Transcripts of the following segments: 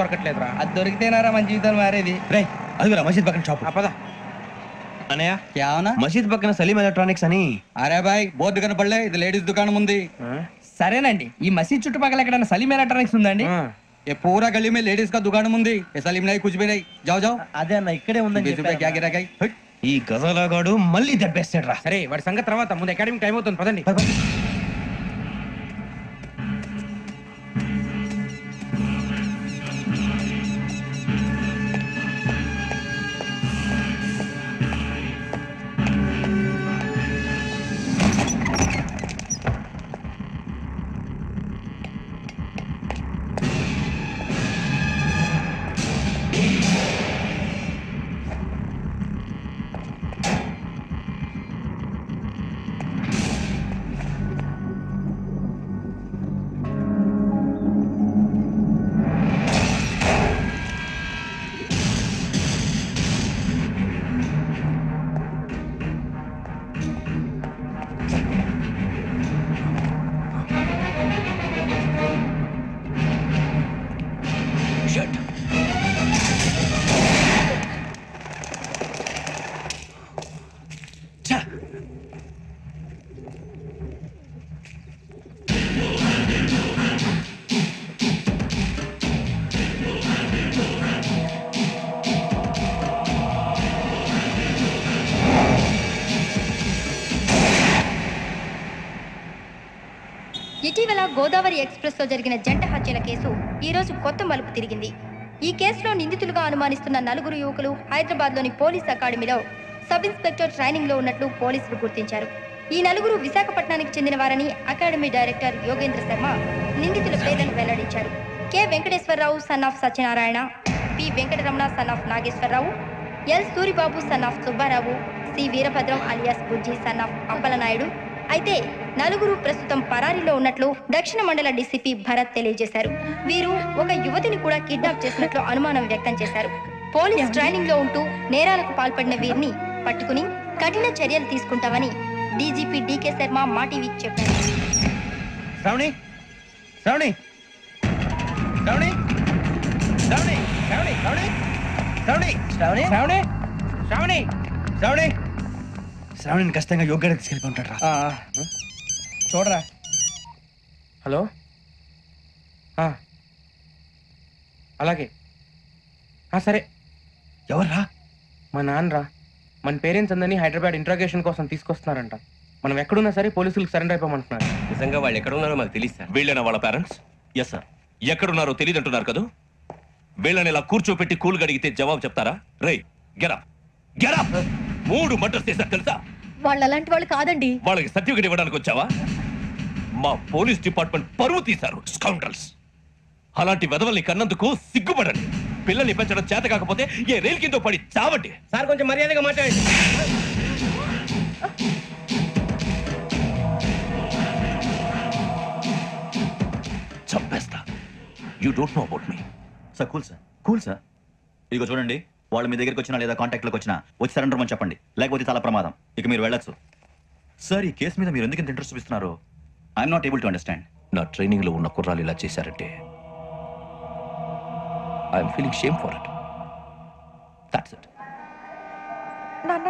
దొరకట్లేదురా. అది దొరికితేనారా మన జీవితాలు మారేది. రే అదిగురా మసీద్ పక్కన షాప్. పద అనయ్య क्या होना? మసీద్ పక్కన సలీం ఎలక్ట్రానిక్స్ అని. అరే బాయ్ బోర్డు కనపడలే, ఇది లేడీస్ దుకాణం ఉంది. సరేనండి, ఈ మసీద్ చుట్టుపక్కల ఎక్కడైనా సలీం ఎలక్ట్రానిక్స్ ఉందండి? ये पूरा गली में लेडीज का दुकान मुंदी, ये सलीम नहीं कुछ भी नहीं. जाओ जाओ. అదే అన్న ఇక్కడే ఉందని 20 रुपए क्या गिराई? ఈ గజాలగాడు మళ్ళీ దెబ్బేస్తాడు రా. సరే వాడి సంగతి తర్వాత, ముందు అకాడమిక్ టైం అవుతుంది, పదండి. ఇటీవల గోదావరి ఎక్స్ప్రెస్ లో జరిగిన జంట హత్యల కేసు ఈ రోజు కొత్త మలుపు తిరిగింది. ఈ కేసులో నిందితులుగా అనుమానిస్తున్న 4 యువకులు హైదరాబాద్ లోని పోలీస్ అకాడమీలో సబ్ ఇన్స్పెక్టర్ ట్రైనింగ్ లో ఉన్నట్లు పోలీసులు గుర్తించారు. ఈ 4 విశాఖపట్నానికి చెందిన వారని అకాడమీ డైరెక్టర్ యోగేంద్ర శర్మ నిందితుల పేర్లను వెల్లడించారు. K Venkateswara Rao son of Satyanarayana, P Venkataramana son of Nageswara Rao, L Suribabu son of Subba Rao, C Veerabhadram alias Bujji son of Appala Naidu. అయితే 4 ప్రస్తుతం పరారీలో ఉన్నట్లు దక్షిణ మండల డీసీపీ భరత్ తెలియజేశారు. వీరు ఒక యువతిని కూడా కిడ్నాప్ చేసినట్లు అనుమానం వ్యక్తం చేశారు. పోలీస్ ట్రైనింగ్ లో ఉంటూ నేరాలకు పాల్పడిన వీరిని పట్టుకుని కఠిన చర్యలు తీసుకుంటామని డీజీపీ డీకే శర్మ మా టీవీకి చెప్పారు. శ్రావణి శ్రావణి శ్రావణి శ్రావణి శ్రావణి శ్రావణి శ్రావణి శ్రావణి శ్రావణి శ్రావణి శ్రావణి శ్రావణిని ఖచ్చితంగా యోగ్యంగా తీసుకెళ్ళి ఉంటాడు రా. చూడరా. హలో, అలాగే సరే. ఎవర్రా? మా నాన్నరా. మన పేరెంట్స్ అందరినీ హైదరాబాద్ ఇంట్రాగేషన్ కోసం తీసుకొస్తున్నారంట. మనం ఎక్కడున్నా సరే పోలీసులకు సరెండర్ అయిపోమంటున్నారు. నిజంగా వాళ్ళు ఎక్కడ ఉన్నారో మాకు తెలియదు సార్. వీళ్ళైనా వాళ్ళ పేరెంట్స్? Yes sir. ఎక్కడున్నారో తెలియదు అంటున్నారు కదా. వీళ్ళని ఇలా కూర్చోపెట్టి కూల్ అడిగితే జవాబు చెప్తారా? రే గెరా గెరా 3 మర్డర్స్ చేశారు తెలుసా? వాళ్ళు అలాంటి వాళ్ళు కాదండి. వాళ్ళకి సర్టిఫికేట్ ఇవ్వడానికి వచ్చావా? మా పోలీస్ డిపార్ట్మెంట్ పరువు తీశారు స్కౌండ్రల్స్. అలాంటి వెధవల్ని కన్నందుకు సిగ్గుపడండి. పిల్లల్ని పెంచడం చేత కాకపోతే ఏ రైలు కింద పడి చావండి. సార్ కొంచెం మర్యాదగా మాట్లాడండి. చంపేస్తా. You don't know about me. Sir cool sir. ఇదిగో చూడండి, వాళ్ళు మీ దగ్గరికి వచ్చినా లేదా కాంటాక్ట్లోకి వచ్చినా వచ్చి సరెండర్ అని చెప్పండి, లేకపోతే చాలా ప్రమాదం. ఇక మీరు వెళ్ళొచ్చు. సార్, ఈ కేసు మీద మీరు ఎందుకు ఇంత ఇంట్రెస్ట్ చూపిస్తున్నారు? I'm not able to understand. నా ట్రైనింగ్ లో ఉన్న కుర్రాలు ఇలా చేశారంటే I'm feeling shame for it. That's it. నాన్న,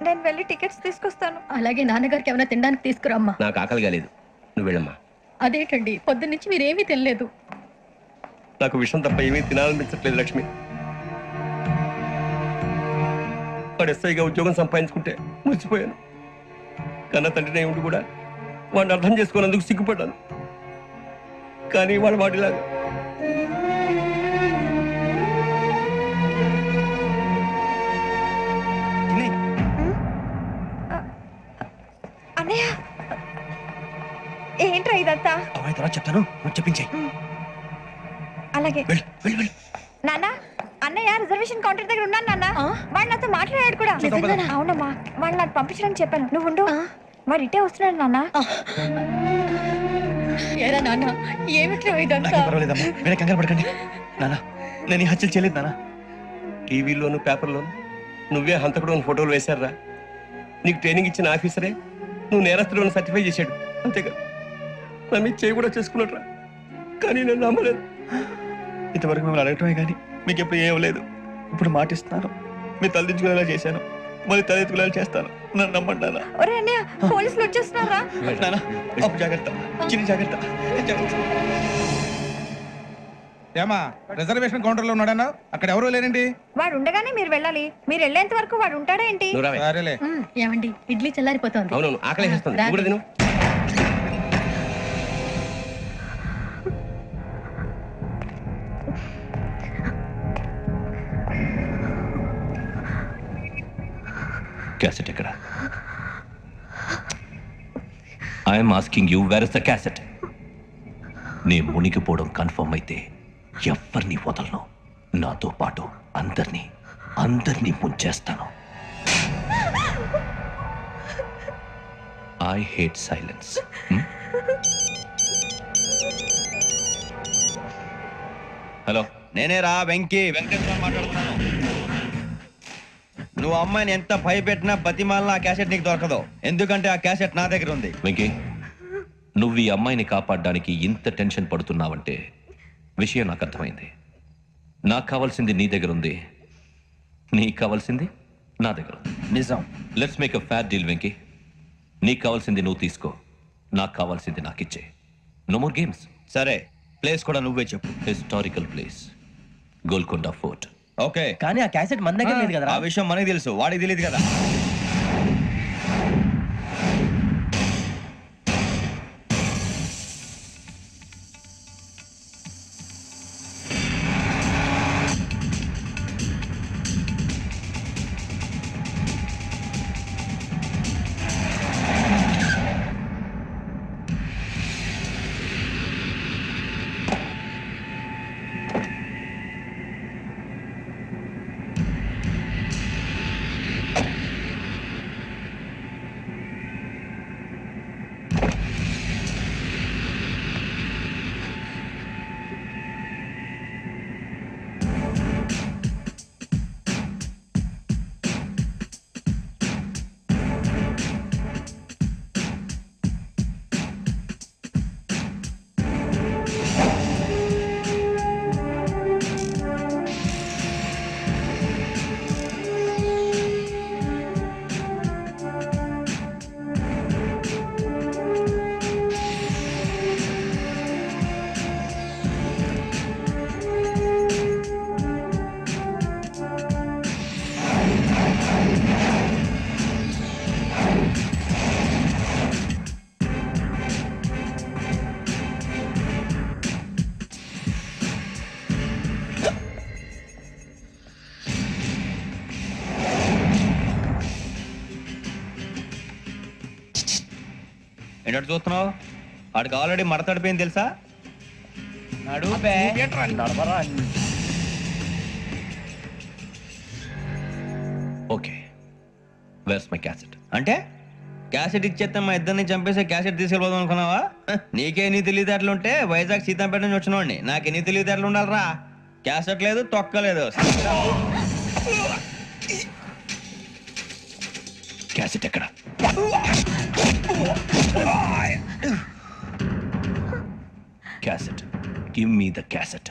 నేను వెళ్ళి టికెట్స్ తీసుకొస్తాను. అలాగే నాన్నగారికి ఏమైనా తినడానికి తీసుకురామ్మా. నాకు ఆకలిగా లేదు, నువ్వు వెళ్ళమ్మా. అదేంటండి, పొద్దున్నుంచి మీరేమీ తినలేదు. నాకు విషయం తప్ప ఏమీ తినాలనిపించట్లేదు లక్ష్మి. వాడు ఎస్ఐగా ఉద్యోగం సంపాదించుకుంటే మురిసిపోయాను. కన్న తండ్రినే ఉండి కూడా వాడిని అర్థం చేసుకున్నందుకు సిగ్గుపడ్డాను. కానీ వాడు వాడిలాగా అన్నయ్య, ఏంట్రా ఇదంతా? తర్వాత చెప్తాను, నువ్వు చెప్పించేయి. అలాగే. నాన్న, అన్నయ్య రిజర్వేషన్ కౌంటర్ దగ్గర ఉన్నాను నాన్న. వాడు నాతో మాట్లాడాడు కూడా. అవునమ్మా, వాడు నాకు పంపించడానికి చెప్పాను. నువ్వు ఉండు, వాడు ఇటే వస్తున్నాడు నాన్న. ఏరా నాన్న, ఏమిట్రా ఇదంతా? పర్వాలేదమ్మా, వేరే కంగారు పడకండి. నాన్న, నేను ఈ హత్యలు చేయలేదు నాన్న. టీవీలోను పేపర్లోను నువ్వే హంతకుడు ఫోటోలు వేశారా? నీకు ట్రైనింగ్ ఇచ్చిన ఆఫీసరే నువ్వు నేరస్తులను సర్టిఫై చేశాడు, అంతేగా. నా మీద చేయి కూడా చేసుకున్నట్రా. కానీ నేను నమ్మలేదు. ఇంతవరకు మిమ్మల్ని అడగటమే కానీ మీకు ఎప్పుడు ఏం లేదు. ఇప్పుడు మాటిస్తున్నాను, మీరు తలదించుకునేలా చేశాను, మళ్ళీ తలెత్తుకునేలా చేస్తాను. నన్ను నమ్మండి నాన్న. ఒరే అన్నయ్య, పోలీసులు వచ్చేస్తున్నారా? నాన్న, అప్పు జాగ్రత్త, చిన్న జాగ్రత్త, జాగ్రత్త. ఏమా రిజర్వేషన్ కౌంటర్ లో ఉన్నాడన్నా? అక్కడ ఎవరూ లేనండి. వాడు ఉండగానే మీరు వెళ్ళాలి. మీరు వెళ్ళేంత వరకు వాడు ఉంటాడా ఏంటి? సరేలే. ఏమండి, ఇడ్లీ చల్లారిపోతుంది. అవును, ఆకలేస్తుంది. నువ్వు కూడా తిను. క్యాసెట్ ఎక్కడ? I'm asking you, where is the cassette? నేను మునిగిపోవడం కన్ఫర్మ్ అయితే ఎవరిని వదలను. నాతో పాటు అందరినీ ముంచేస్తాను. I hate silence. హలో, నేనే రా, వెంకటేశ్వర మాట్లాడుతున్నాను. నువ్వు అమ్మాయిని ఎంత భయపెట్టినా బతిమాలినా ఆ క్యాసెట్ నీకు దొరకదు. ఎందుకంటే ఆ క్యాసెట్ నా దగ్గర ఉంది. వెంకీ, నువ్వు ఈ అమ్మాయిని కాపాడడానికి ఇంత టెన్షన్ పడుతున్నావంటే విషయం నాకు అర్థమైంది. నాకు కావాల్సింది నీ దగ్గర ఉంది, నీకు కావాల్సింది నా దగ్గర ఉంది. నిజం. Let's make a fair deal Venky. నీకు కావాల్సింది నువ్వు తీసుకో, నాకు కావాల్సింది నాకు ఇచ్చే. No more games. సరే, ప్లేస్ కూడా నువ్వే చెప్పు. Historical place, Golconda fort. Okay, కానీ ఆ క్యాసెట్ మన దగ్గర లేదు కదా. ఆ విషయం మనకి తెలుసు, వాడికి తెలియదు కదా. ఏంటంటే చూస్తున్నావు? వాడికి ఆల్రెడీ మడతడిపోయింది తెలుసా? Okay, where's my cassette? అంటే క్యాసెట్ ఇచ్చేస్తే మా ఇద్దరిని చంపేసే క్యాసెట్ తీసుకెళ్ళిపోదాం అనుకున్నావా? నీకే నీ తెలివితేటలు ఉంటే వైజాగ్ సీతాపేట నుంచి వచ్చినవాడిని. నాకు నీ తెలివితేటలు ఉండాలిరా. క్యాసెట్ లేదు, తొక్కలేదు. క్యాసెట్ ఎక్కడ? Cassette, give me the cassette.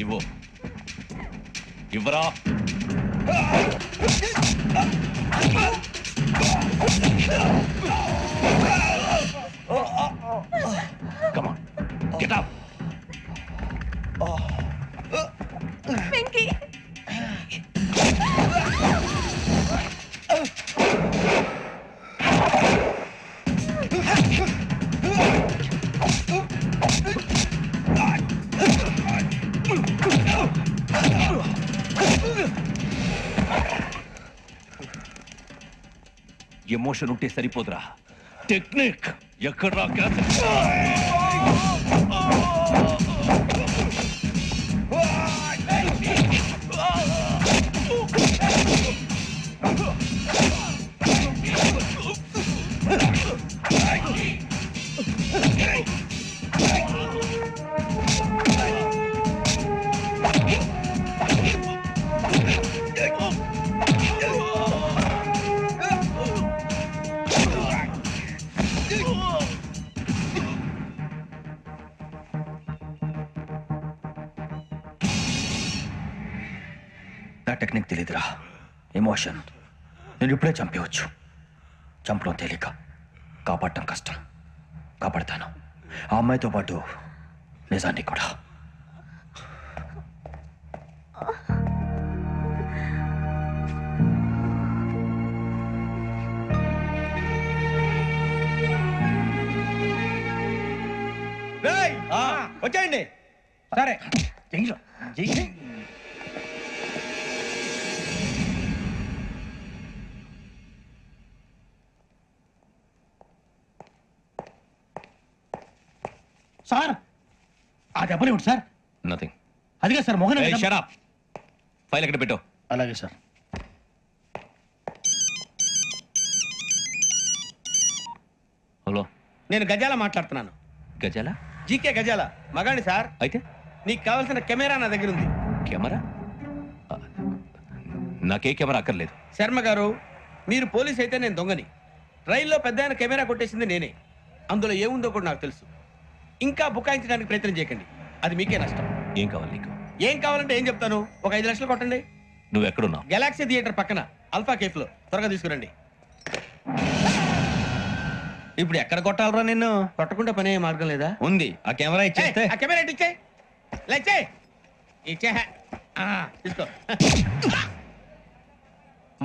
ఇవ్వు, ఇవ్వరా. Come on, get up. Venky, emotion ఉంటే సరిపోదురా, టెక్నిక్ ఎక్కడ్రా? ఆ టెక్నిక్ తెలియదురా. ఎమోషన్. నేను ఇప్పుడే చంపేయవచ్చు. చంపడం తేలిక, కాపాడటం కష్టం. కాపాడతాను ఆ అమ్మాయితో పాటు నిజాన్ని కూడా. వచ్చేయండి. సరే సార్ ఆ దెబ్బలేమిటి సార్? నథింగ్. అదిగా sir Mohan shut up. File ఎక్కడ పెట్టు. అలాగే సార్. హలో, నేను గజాల మాట్లాడుతున్నాను. గజాల? జీకే గజాల మగాండి సార్. అయితే నీకు కావాల్సిన కెమెరా నా దగ్గర ఉంది. కెమెరా? నాకే కెమెరా అక్కర్లేదు. శర్మ గారు, మీరు పోలీస్ అయితే నేను దొంగని. రైల్లో పెద్ద ఆయన కెమెరా కొట్టేసింది నేనే. అందులో ఏముందో కూడా నాకు తెలుసు. ఇంకా బుకాయించడానికి ప్రయత్నం చేయకండి, అది మీకే నష్టం. ఏం కావాలి నీకు? ఏం కావాలంటే ఏం చెప్తాను, ఒక 5 లక్షలు కొట్టండి. నువ్వు ఎక్కడున్నావు? గెలాక్సీ థియేటర్ పక్కన అల్ఫా కేఫ్ లో. త్వరగా తీసుకురండి. ఇప్పుడు ఎక్కడ కొట్టాలరా నిన్ను? కొట్టకుండా పనే మార్గం లేదా? ఉంది. ఆ కెమెరా ఇచ్చేస్తే. ఆ కెమెరా ఇచ్చే లేచే ఇచ్చే. తీసుకో.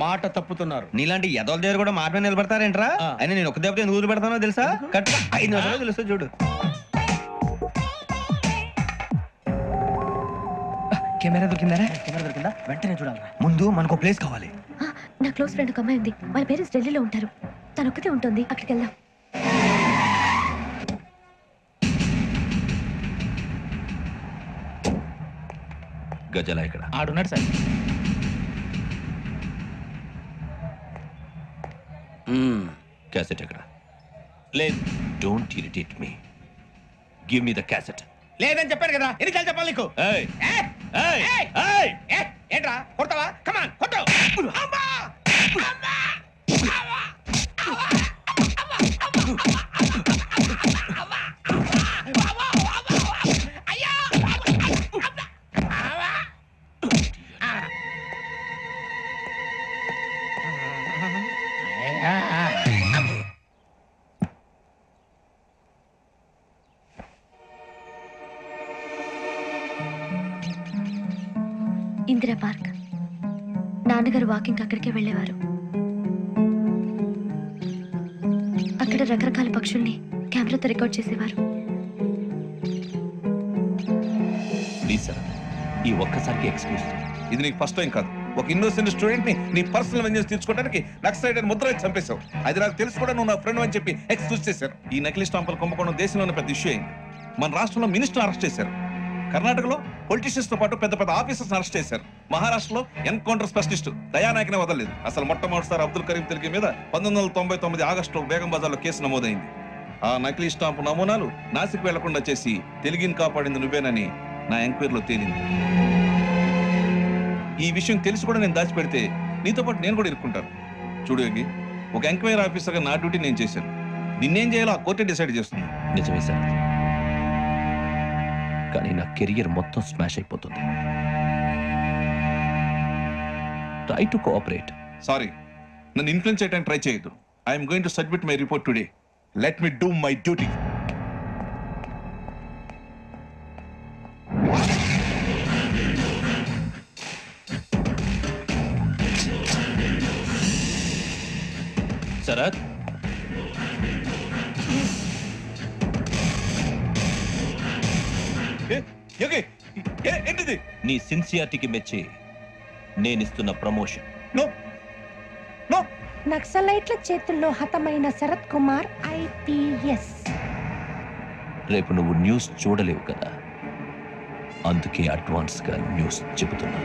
మాట తప్పుతున్నారు. నీలాంటి ఎదల దగ్గర కూడా మాట మీద నిలబడతారేంట్రా? అయినా నేను ఒక దెబ్బతో ఎందుకు పెడతానో తెలుసా? కరెక్ట్ 5 నిమిషాలు తెలుస్తా చూడు. కెమెరా దొరికిందా? వెంటనే చూడాలి. ముందు మనకు ప్లేస్ కావాలి. నా క్లోజ్ ఫ్రెండ్ ఒక అమ్మాయి ఉంది. వాళ్ళ పేరెంట్స్ ఢిల్లీలో ఉంటారు. తను ఒక్కతే ఉంటుంది. అక్కడికి వెళ్దాం. గజాల ఇక్కడ ఆడున్నాడు సార్. క్యాసెట్ ఎక్కడ? లేదు. Don't irritate me. Give me the cassette. లేదని చెప్పాను కదా, ఎన్నిసార్లు చెప్పాలి నీకు? ఏంట్రా కొడతావా? కమాన్ కొట్టు. అమ్మా! అమ్మా! ఇందిరా పార్క్. నాన్నగారు వాకింగ్ అక్కడికే వెళ్ళేవారు. అక్కడ రకరకాల పక్షుల్ని కెమెరాతో రికార్డ్ చేసేవారు. ప్లీజ్ సార్, ఈ ఒక్కసారికి ఎక్స్క్యూజ్. ఇది నీకు ఫస్ట్ టైం కాదు. ఒక ఇన్నోసెంట్ స్టూడెంట్ ని నీ పర్సనల్ వెంజెన్స్ తీర్చుకోవడానికి నక్సలైట్ అని ముద్ర వేసి చంపేశావు. అది నాకు తెలుసు కూడా నువ్వు నా ఫ్రెండ్ అని చెప్పి ఎక్స్క్యూజ్ చేశారు. ఈ నకిలీ స్టాంపులు కుంభకోణం దేశంలోనే పెద్ద ఇష్యూ అయింది. మన రాష్ట్రంలో మినిస్టర్ అరెస్ట్ చేశారు. కర్ణాటకలో పొలిటీషియన్స్ తో పాటు పెద్ద పెద్ద ఆఫీసర్స్ అరెస్ట్ చేశారు. మహారాష్ట్రలో ఎన్కౌంటర్ స్పెషలిస్ట్ దయానాయకనే వదలలేదు. అసలు మొట్టమొదటిసారి అబ్దుల్ కరీం తెల్కి మీద 1999 ఆగస్టులో బేగం బజార్లో కేసు నమోదైంది. ఆ నకిలీ స్టాంపు నమూనాలు నాసిక్ వెళ్లకుండా చేసి తెలుగుని కాపాడింది నువ్వేనని నా ఎంక్వైరీలో తేలింది. ఈ విషయం తెలిసి కూడా నేను దాచిపెడితే నీతో పాటు నేను కూడా ఇరుక్కుంటాను. చూడు యోగి, ఒక ఎంక్వైరీ ఆఫీసర్గా నా డ్యూటీ నేను చేశాను. నిన్నేం చేయాలో ఆ కోర్టే డిసైడ్ చేస్తుంది. నిజమే సార్, కానీ నా కెరియర్ మొత్తం స్మాష్ అయిపోతుంది. Try to cooperate. సారీ, నన్ను ఇన్ఫ్లుయెన్స్ చేయడానికి ట్రై చేయొద్దు. I'm going to submit my report today. Let me do my duty. Sharath, ఏంటిది? నీ సిన్సియారిటీకి మెచ్చి నేనిస్తున్న ప్రమోషన్. నక్సలైట్ల చేతుల్లో హతమైన శరత్ కుమార్ ఐపీఎస్. రేపు నువ్వు న్యూస్ చూడలేవు కదా, అందుకే అడ్వాన్స్ గా న్యూస్ చెబుతున్నా.